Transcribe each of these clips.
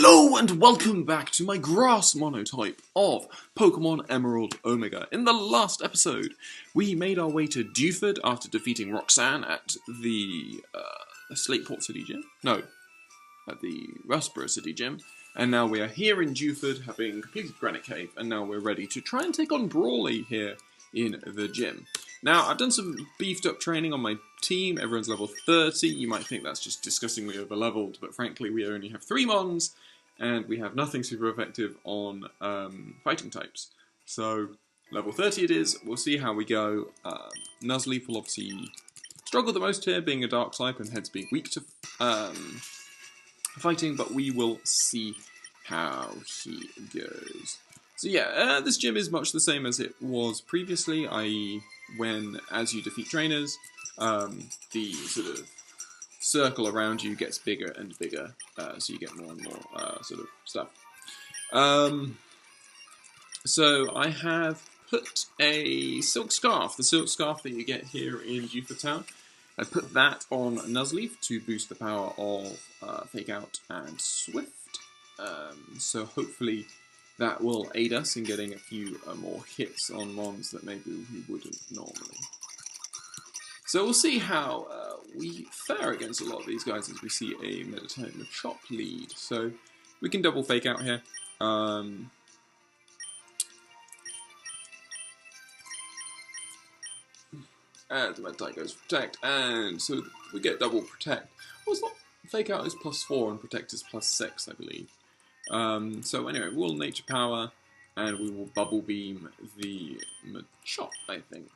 Hello and welcome back to my grass monotype of Pokemon Emerald Omega. In the last episode, we made our way to Dewford after defeating Roxanne at the Slateport City Gym. No, at the Rustboro City Gym. And now we are here in Dewford, having completed Granite Cave, and now we're ready to try and take on Brawly here in the gym. Now, I've done some beefed up training on my team. Everyone's level 30. You might think that's just disgustingly over-leveled, but frankly, we only have 3 Mons, and we have nothing super effective on fighting types. So, level 30 it is. We'll see how we go. Nuzleaf will obviously struggle the most here, being a dark type, and hence being weak to fighting, but we will see how he goes. So yeah, this gym is much the same as it was previously, i.e. when, as you defeat trainers, the sort of circle around you gets bigger and bigger, so you get more and more sort of stuff. So I have put a silk scarf, the silk scarf that you get here in Dewford Town. I put that on Nuzleaf to boost the power of Fake Out and Swift, so hopefully that will aid us in getting a few more hits on Mons that maybe we wouldn't normally. So we'll see how we fare against a lot of these guys as we see a Machop lead. So we can double Fake Out here. And the Monotype goes Protect, and so we get double Protect. Oh, it's not, Fake Out is +4 and Protect is +6, I believe. So anyway, we'll Nature Power, and we will Bubble Beam the Machop, I think.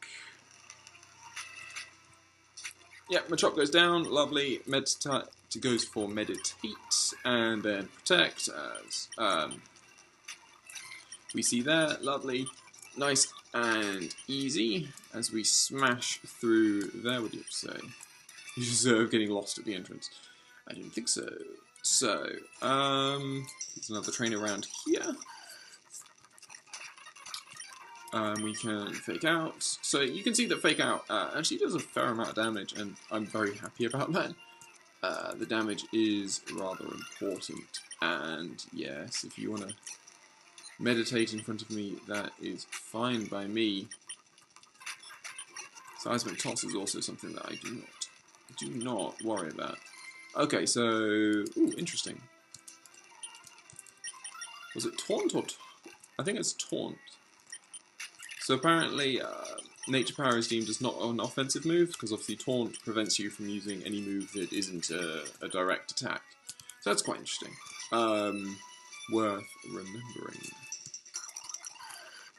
Yeah, Machop goes down, lovely. Meditate goes for Meditate, and then Protect, as we see there, lovely. Nice and easy as we smash through there. What do you have to say? You deserve getting lost at the entrance. I didn't think so. So, there's another trainer around here. We can Fake Out. So you can see that Fake Out actually does a fair amount of damage, and I'm very happy about that. The damage is rather important, and yes, if you want to meditate in front of me, that is fine by me. Seismic Toss is also something that I do not worry about. Okay, so ooh, interesting. Was it Taunt or I think it's Taunt. So apparently, Nature Power is deemed as not an offensive move because obviously Taunt prevents you from using any move that isn't a direct attack. So that's quite interesting. Worth remembering.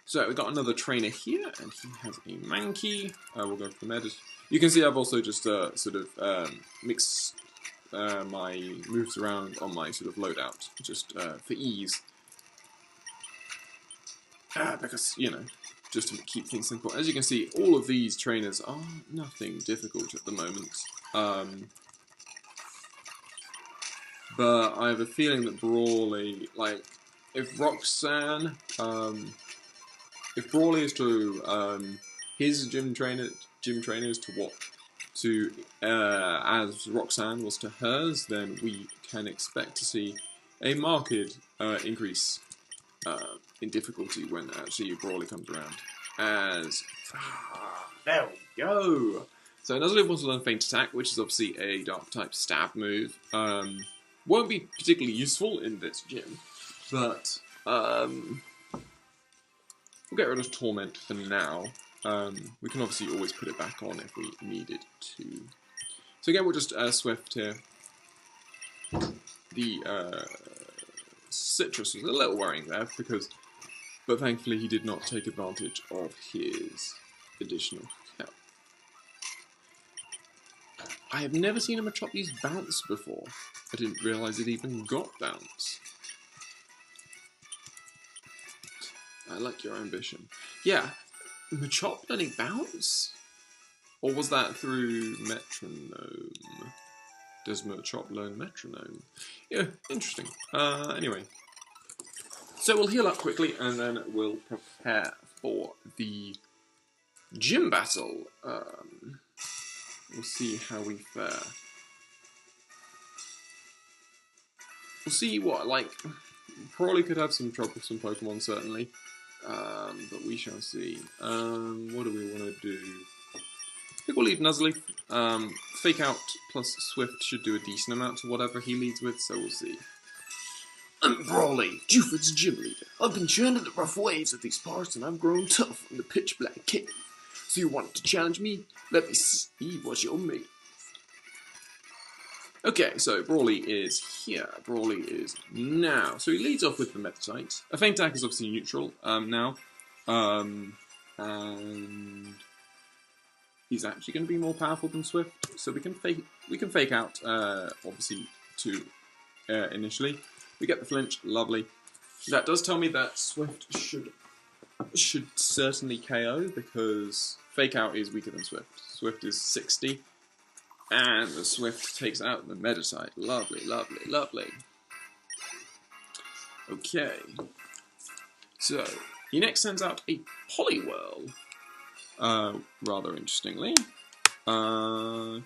So we've got another trainer here, and he has a Mankey. We'll go for the Medit. You can see I've also just sort of mixed my moves around on my sort of loadout, just for ease. Because, you know, just to keep things simple. As you can see, all of these trainers are nothing difficult at the moment. But I have a feeling that Brawly, like, if Roxanne, if Brawly is to his gym trainer is to what as Roxanne was to hers, then we can expect to see a marked increase in difficulty when actually Brawly comes around. As there we go. So Nuzleaf wants to learn Feint Attack, which is obviously a Dark type stab move. Won't be particularly useful in this gym, but we'll get rid of Torment for now. We can obviously always put it back on if we needed to. So again, we'll just Swift here. The Citrus was a little worrying there, but thankfully he did not take advantage of his additional health. I have never seen a Machop use Bounce before. I didn't realise it even got Bounce. I like your ambition. Yeah, Machop learning Bounce? Or was that through Metronome? Does Machop learn Metronome? Yeah, interesting. Anyway. So we'll heal up quickly and then we'll prepare for the gym battle. We'll see how we fare. we'll see what, like, probably could have some troublesome Pokemon, certainly. But we shall see. What do we want to do? I think we'll leave Nuzleaf. Fake Out plus Swift should do a decent amount to whatever he leads with, so we'll see. I'm Brawly, Dewford's gym leader. I've been churning the rough waves of these parts, and I've grown tough from the pitch black cave. So you wanted to challenge me? Let me see what you're made of. Okay, so Brawly is here. Brawly is now. So he leads off with the Monotype. A Feint Attack is obviously neutral now. And he's actually going to be more powerful than Swift. So we can fake out, obviously, initially. We get the flinch, lovely. That does tell me that Swift should certainly KO, because Fake Out is weaker than Swift. Swift is 60. And the Swift takes out the Monotype. Lovely, lovely, lovely. Okay. So, he next sends out a Poliwhirl. Rather interestingly. Obviously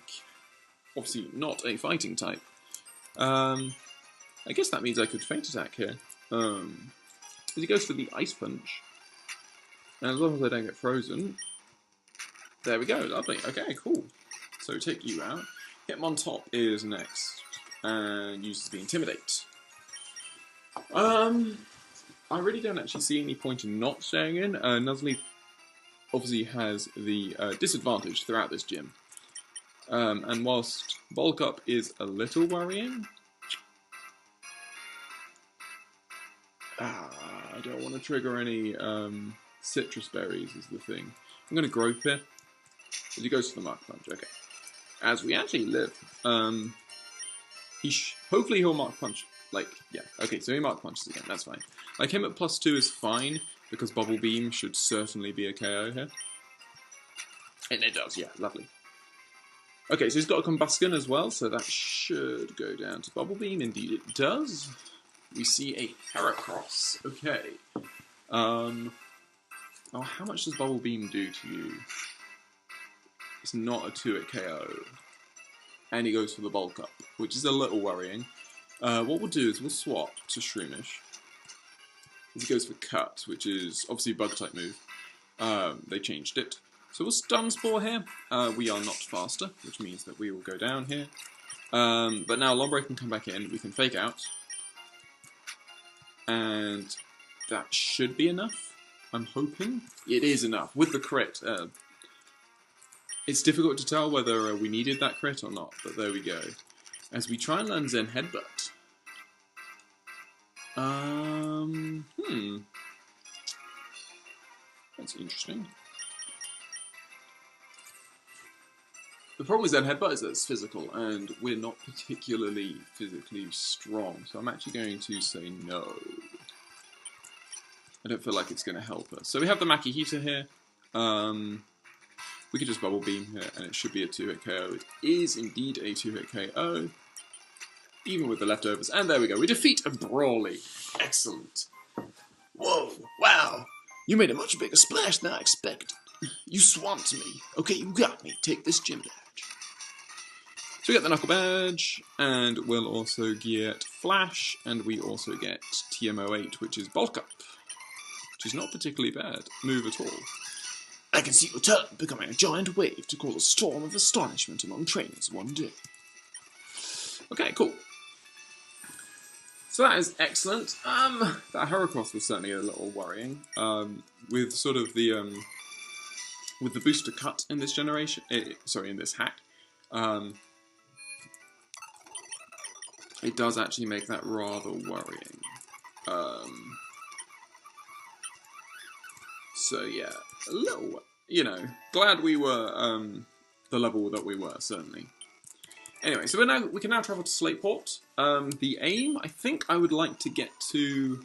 not a fighting type. I guess that means I could Feint Attack here. He goes for the Ice Punch. And as long as I don't get frozen. There we go, lovely. Okay, cool. So take you out. Hitmontop is next, and uses the Intimidate. I really don't actually see any point in not staying in. Nuzleaf obviously has the disadvantage throughout this gym. And whilst Bulk Up is a little worrying, I don't want to trigger any citrus berries is the thing. I'm going to Grope here. He goes for the Mark Punch, okay. As we actually live, hopefully he'll Mark Punch, like, yeah, okay, so he Mark Punches again, that's fine. Like, him at +2 is fine, because Bubble Beam should certainly be a KO here. And it does, yeah, lovely. Okay, so he's got a Combustion as well, so that should go down to Bubble Beam, indeed it does. We see a Heracross, okay. Oh, how much does Bubble Beam do to you? It's not a 2-hit KO. And he goes for the Bulk Up, which is a little worrying. What we'll do is we'll swap to Shroomish. He goes for Cut, which is obviously a Bug-type move. They changed it. So we'll Stun Spore here. We are not faster, which means that we will go down here. But now Lombre can come back in. We can Fake Out. And that should be enough. I'm hoping. It is enough. With the crit. It's difficult to tell whether we needed that crit or not, but there we go. As we try and learn Zen Headbutt. That's interesting. The problem with Zen Headbutt is that it's physical, and we're not particularly physically strong, so I'm actually going to say no. I don't feel like it's going to help us. So we have the Makihita here. We could just Bubble Beam here, and it should be a 2-hit KO. It is indeed a 2-hit KO, even with the leftovers. And there we go. We defeat a Brawly. Excellent. Whoa, wow. You made a much bigger splash than I expected. You swamped me. Okay, you got me. Take this gym badge. So we get the Knuckle Badge, and we'll also get Flash, and we also get TM08, which is Bulk Up, which is not particularly bad move at all. I can see your talent becoming a giant wave to cause a storm of astonishment among trainers one day. Okay, cool. So that is excellent. That Heracross was certainly a little worrying. With sort of the with the booster cut in this generation, in this hack, it does actually make that rather worrying. So yeah, a little, glad we were the level that we were, certainly. Anyway, so we can now travel to Slateport. The aim, I think I would like to get to,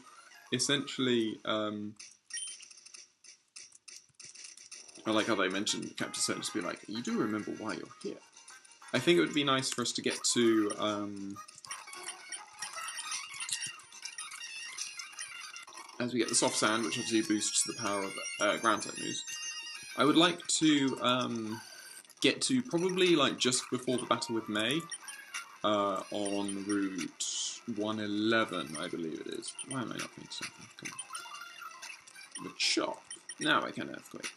essentially, I like how they mentioned Captain Certain, just be like, you do remember why you're here. I think it would be nice for us to get to, as we get the Soft Sand, which obviously boosts the power of ground type moves. I would like to get to probably like just before the battle with May, on Route 111, I believe it is. Why am I not paying something? Come on. The chop. Now I can earthquake.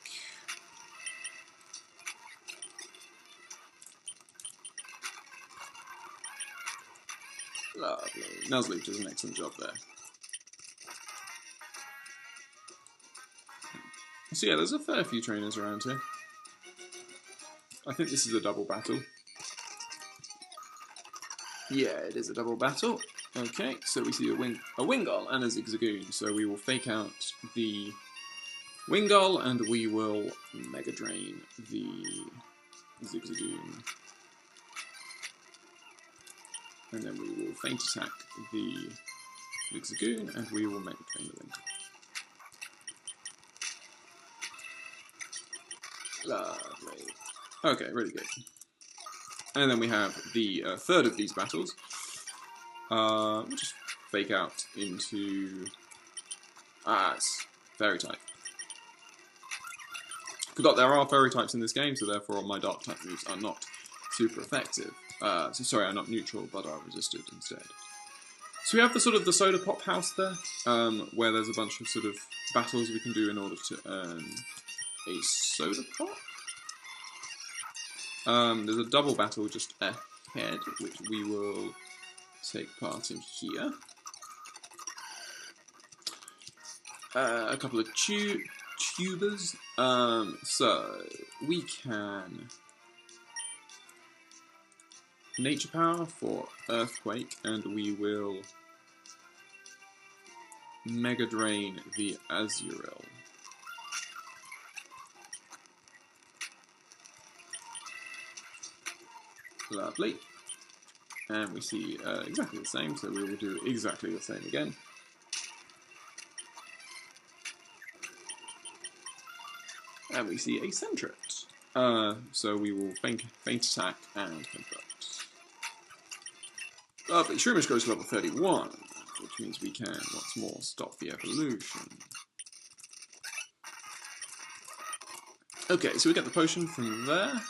Lovely. Nuzleaf does an excellent job there. So yeah, there's a fair few trainers around here. I think this is a double battle. Yeah, it is a double battle. Okay, so we see a Wingull and a Zigzagoon. So we will fake out the Wingull and we will Mega Drain the Zigzagoon. And then we will feint attack the Zigzagoon and we will Mega Drain the Wingull. Lovely. Okay, really good. And then we have the third of these battles. We'll just fake out into... it's Fairy type. Forgot there are Fairy types in this game, so therefore my Dark type moves are not super effective. Sorry, are not neutral, but are resisted instead. So we have the sort of the Soda Pop house there, where there's a bunch of sort of battles we can do in order to earn a Soda Pop. There's a double battle just ahead, which we will take part in here. A couple of tubers. So we can Nature Power for Earthquake, and we will Mega Drain the Azurill. Lovely. And we see exactly the same, so we will do exactly the same again. And we see a Sentret. So we will feint attack and convert. Lovely. Shroomish goes to level 31, which means we can once more stop the evolution. Okay, so we get the potion from there.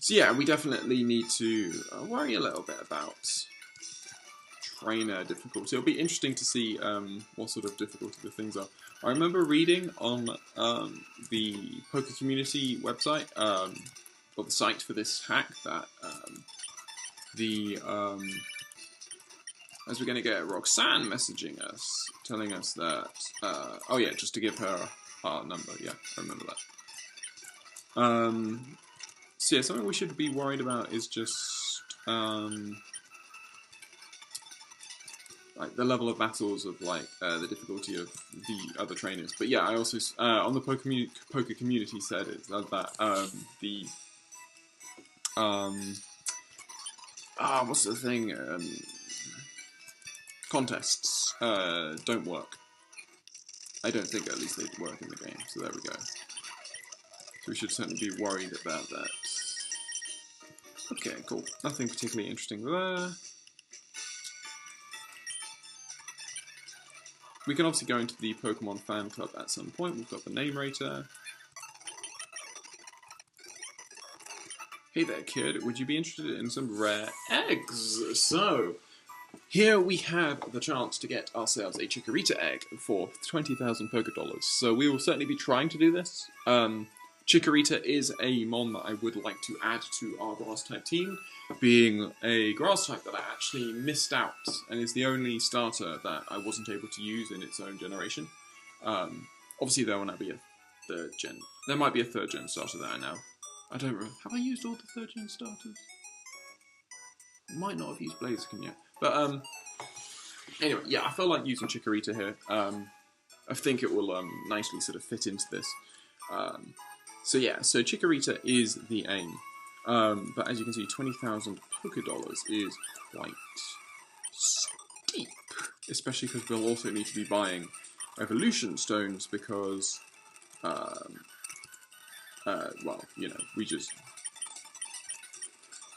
So yeah, we definitely need to worry a little bit about trainer difficulty. It'll be interesting to see what sort of difficulty the things are. I remember reading on the poker community website, or the site for this hack, that as we're going to get Roxanne messaging us, telling us that, oh yeah, just to give her our number, yeah, I remember that. So yeah, something we should be worried about is just like the level of battles of like the difficulty of the other trainers. But yeah, I also on the poker community said it that the what's the thing, contests don't work. I don't think at least they work in the game. So there we go. So we should certainly be worried about that. Okay, cool. Nothing particularly interesting there. We can obviously go into the Pokemon fan club at some point. We've got the name rater. Hey there, kid. Would you be interested in some rare eggs? So, here we have the chance to get ourselves a Chikorita egg for 20,000 Pokédollars. So we will certainly be trying to do this. Chikorita is a mon that I would like to add to our Grass-type team, being a Grass-type that I actually missed out, and is the only starter that I wasn't able to use in its own generation. Obviously there will not be a third gen. There might be a third gen starter there now. I don't remember. Have I used all the third gen starters? Might not have used Blaziken yet. But anyway, yeah, I feel like using Chikorita here. I think it will nicely sort of fit into this. So yeah, so Chikorita is the aim. But as you can see, 20,000 Pokédollars is quite steep. Especially because we'll also need to be buying Evolution Stones because, well, you know, we just...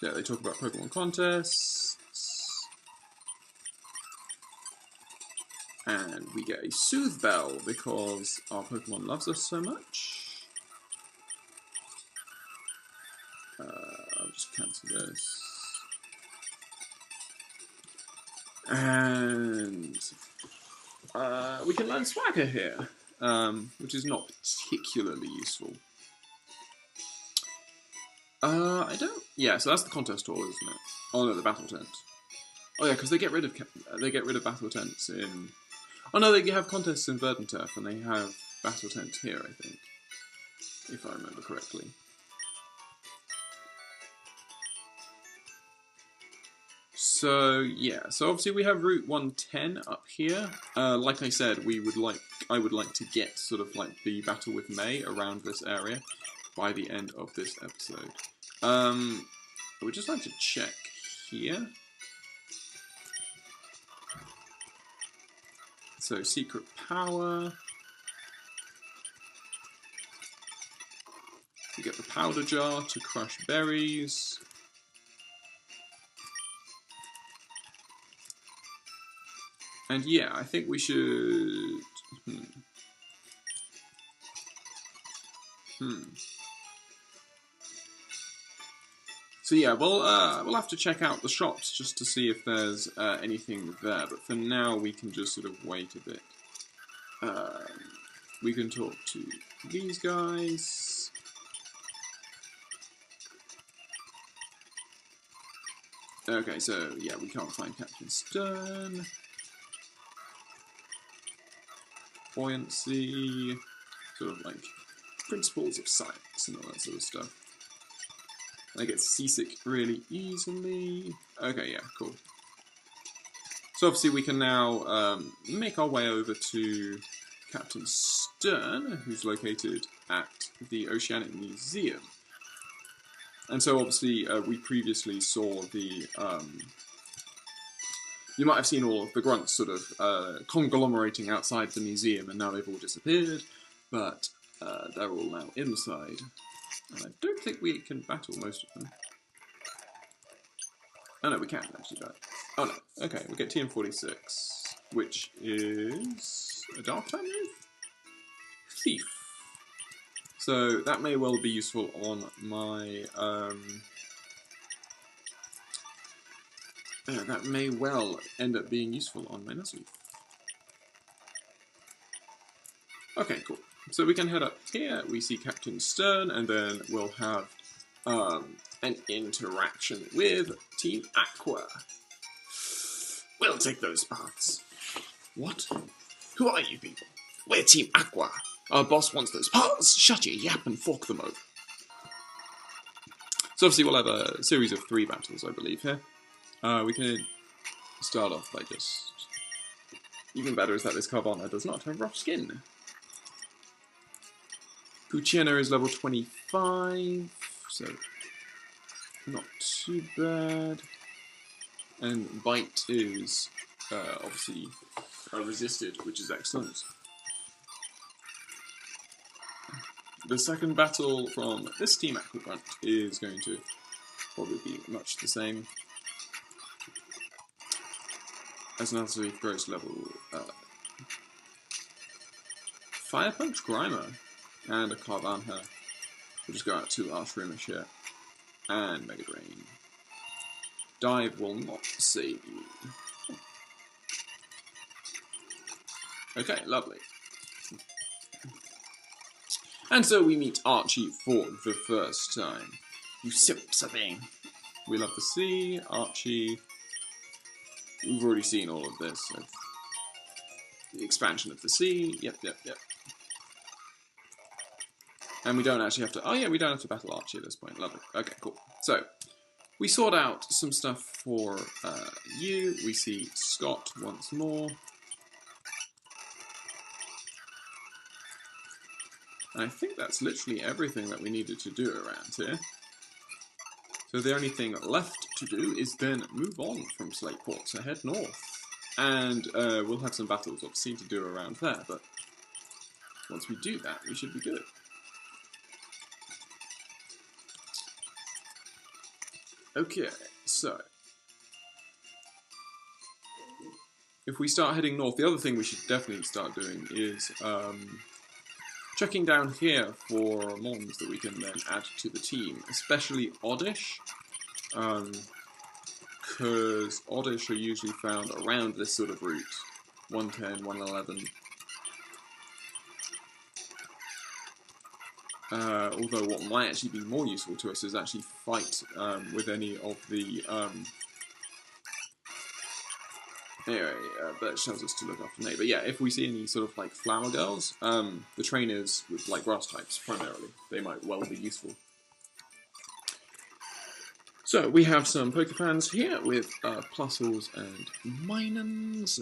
Yeah, they talk about Pokemon contests. And we get a Soothe Bell because our Pokemon loves us so much. I'll just cancel this. And we can learn Swagger here, which is not particularly useful. I don't. Yeah, so that's the contest hall, isn't it? Oh no, the battle tent. Oh yeah, because they get rid of battle tents in. Oh no, they have contests in Verdanturf, and they have battle tent here, I think, if I remember correctly. So yeah, so obviously we have Route 110 up here. Like I said, I would like to get sort of like the battle with May around this area by the end of this episode. I would just like to check here. So secret power. We get the powder jar to crush berries. And yeah, I think we should... So yeah, we'll have to check out the shops just to see if there's anything there. But for now, we can just sort of wait a bit. We can talk to these guys. Okay, so yeah, we can't find Captain Stern. Buoyancy, sort of like principles of science and all that sort of stuff. I get seasick really easily. Okay, yeah, cool. So obviously we can now make our way over to Captain Stern, who's located at the Oceanic Museum. And so obviously we previously saw the... you might have seen all of the grunts sort of conglomerating outside the museum, and now they've all disappeared, but they're all now inside. And I don't think we can battle most of them. Oh no, we can actually battle. Oh no, okay, we get TM46, which is a Dark Time move? Thief. So that may well be useful on my... that may well end up being useful on my Nuzleaf. Okay, cool. So we can head up here, we see Captain Stern, and then we'll have an interaction with Team Aqua. We'll take those paths. What? Who are you people? We're Team Aqua. Our boss wants those paths. Shut your yap and fork them over. So obviously we'll have a series of 3 battles, I believe, here. We can start off by just... Even better is that this Carvana does not have rough skin. Pucciano is level 25, so not too bad. And Bite is obviously resisted, which is excellent. The second battle from this Team Aquagrunt is going to probably be much the same. As Nuzleaf grows level Fire Punch Grimer and a Carvanha. We'll just go out to Archrumish here. And Mega Drain. Dive will not save you. Okay, lovely. And so we meet Archie for the first time. You simp-sapping. We love the sea, Archie. We've already seen all of this. So the expansion of the sea. Yep. And we don't actually have to... Oh yeah, we don't have to battle Archie at this point. Lovely. Okay, cool. So, we sort out some stuff for you. We see Scott once more. And I think that's literally everything that we needed to do around here. So the only thing left to do is then move on from Slateport, so head north. And we'll have some battles, obviously, to do around there, but once we do that, we should be good. Okay, so if we start heading north, the other thing we should definitely start doing is checking down here for mons that we can then add to the team, especially Oddish, because Oddish are usually found around this sort of route. 110, 111. Although what might actually be more useful to us is actually fight with any of the... Anyway, that tells us to look after Nate. But yeah, if we see any sort of like flower girls, the trainers with like grass types primarily, they might well be useful. So we have some Pokefans here with Plusles and Minans.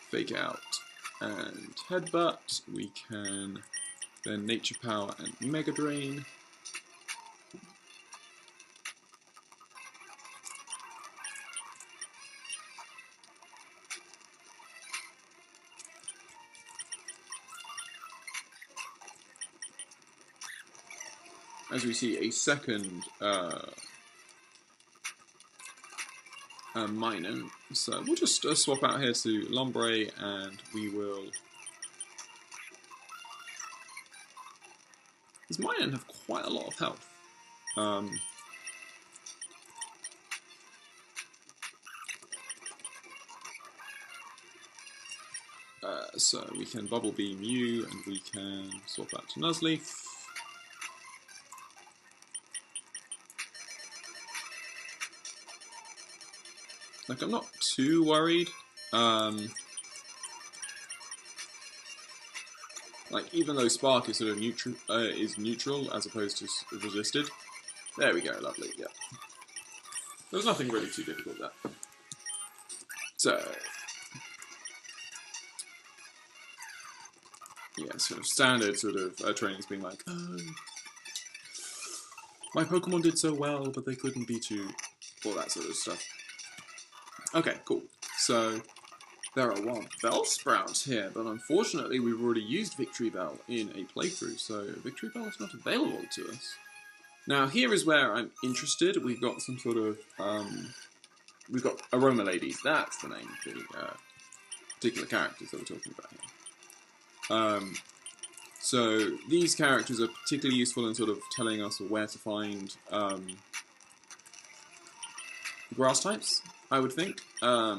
Fake Out and Headbutt. We can then Nature Power and Mega Drain. As we see a second Minun, so we'll just swap out here to Lombre, and we will... Does Minun have quite a lot of health? So we can Bubble Beam you, and we can swap out to Nuzleaf. Like, I'm not too worried. Like, even though Spark is sort of neutral as opposed to resisted. There we go, lovely, yeah. There's nothing really too difficult there. So, yeah, sort of standard sort of training's being like, oh, my Pokemon did so well, but they couldn't beat you. All that sort of stuff. Okay, cool. So, there are wild Bellsprouts here, but unfortunately we've already used Victory Bell in a playthrough, so Victory Bell is not available to us. Now, here is where I'm interested. We've got some sort of, we've got Aroma Ladies. That's the name of the particular characters that we're talking about here. So, these characters are particularly useful in sort of telling us where to find grass types, I would think. So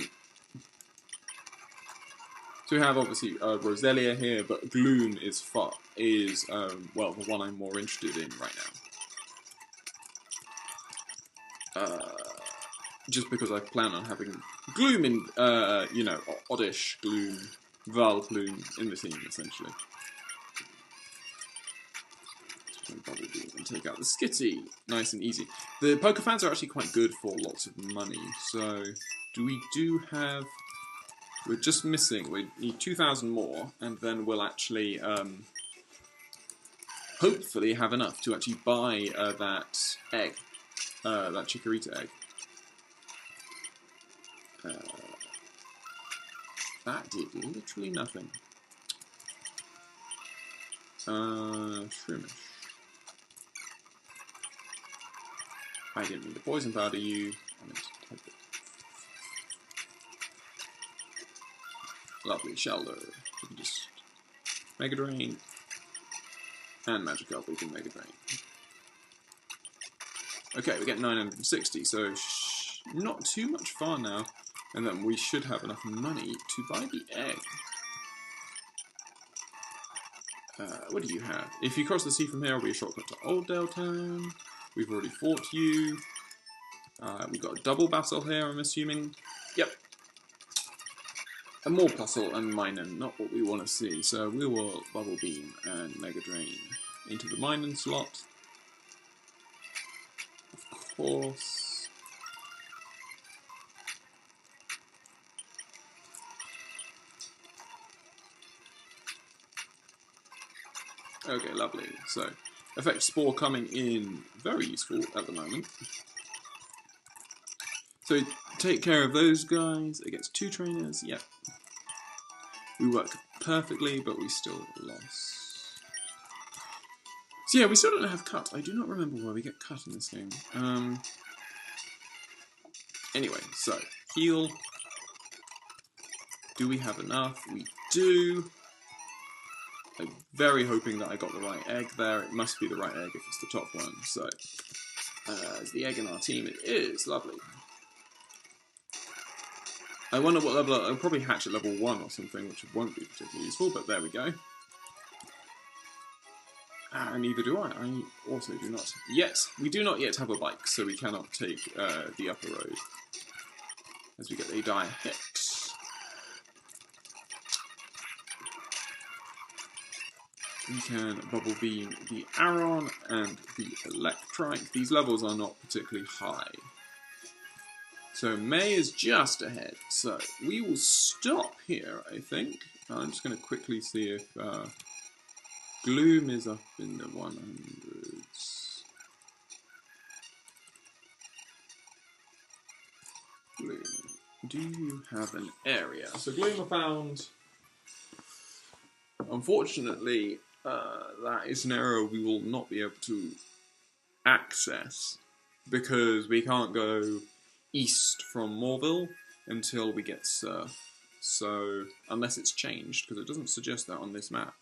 we have obviously Roselia here, but Gloom is well, the one I'm more interested in right now. Just because I plan on having Gloom in, you know, Oddish, Gloom, Valplume in the team, essentially. Bubble Beam and take out the Skitty. Nice and easy. The Pokefans are actually quite good for lots of money, so we have... We're just missing, we need 2,000 more, and then we'll actually, hopefully have enough to actually buy that egg, that Chikorita egg. That did literally nothing. Shroomish. I didn't mean to poison powder you, I meant to type it. Lovely, Shelter. We can just Mega Drain. And Magikarp, we can Mega Drain. Okay, we get 960, so not too much far now. And then we should have enough money to buy the egg. What do you have? If you cross the sea from here, it'll be a shortcut to Oldale Town. We've already fought you. We've got a double battle here, I'm assuming. Yep. A more Puzzle and Minun, not what we want to see. So we will Bubble Beam and Mega Drain into the Minun slot. Of course. Okay, lovely. So, Effect Spore coming in, very useful at the moment. So, take care of those guys against 2 trainers, yep. We work perfectly, but we still lost. So yeah, we still don't have cut. I do not remember where we get cut in this game. Anyway, so, heal. Do we have enough? We do. I'm very hoping that I got the right egg there. It must be the right egg if it's the top one. So, as the egg in our team, it is lovely. I wonder what level. I'll probably hatch at level 1 or something, which won't be particularly useful, but there we go. Neither do I. I also do not. Yes, we do not yet have a bike, so we cannot take the upper road. As we get a dire hit. We can Bubble Beam the Aron and the Electrite. These levels are not particularly high. So May is just ahead. So we will stop here, I think. I'm just going to quickly see if Gloom is up in the 100s. Gloom, do you have an area? So Gloom are found. Unfortunately, that is an area we will not be able to access because we can't go east from Moorville until we get Surf. So, unless it's changed, because it doesn't suggest that on this map.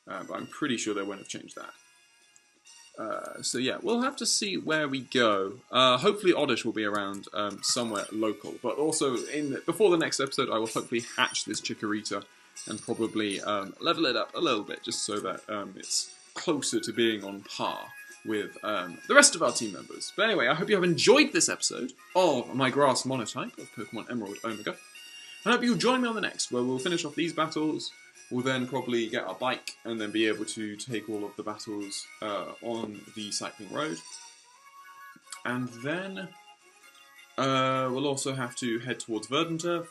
But I'm pretty sure they won't have changed that. So yeah, we'll have to see where we go. Hopefully Oddish will be around somewhere local. But also, before the next episode, I will hopefully hatch this Chikorita and probably level it up a little bit, just so that it's closer to being on par with the rest of our team members. But anyway, I hope you have enjoyed this episode of my Grass Monotype of Pokemon Emerald Omega. And I hope you'll join me on the next, where we'll finish off these battles. We'll then probably get our bike and then be able to take all of the battles on the cycling road. And then we'll also have to head towards Verdanturf.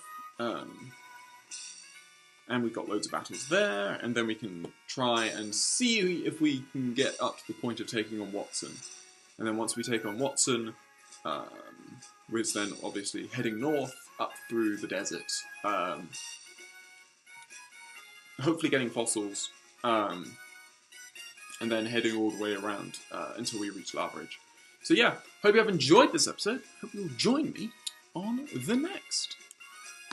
And we've got loads of battles there, and then we can try and see if we can get up to the point of taking on Watson. And then once we take on Watson, we're then obviously heading north, up through the desert, hopefully getting fossils, and then heading all the way around until we reach Laveridge. So yeah, hope you have enjoyed this episode. Hope you'll join me on the next.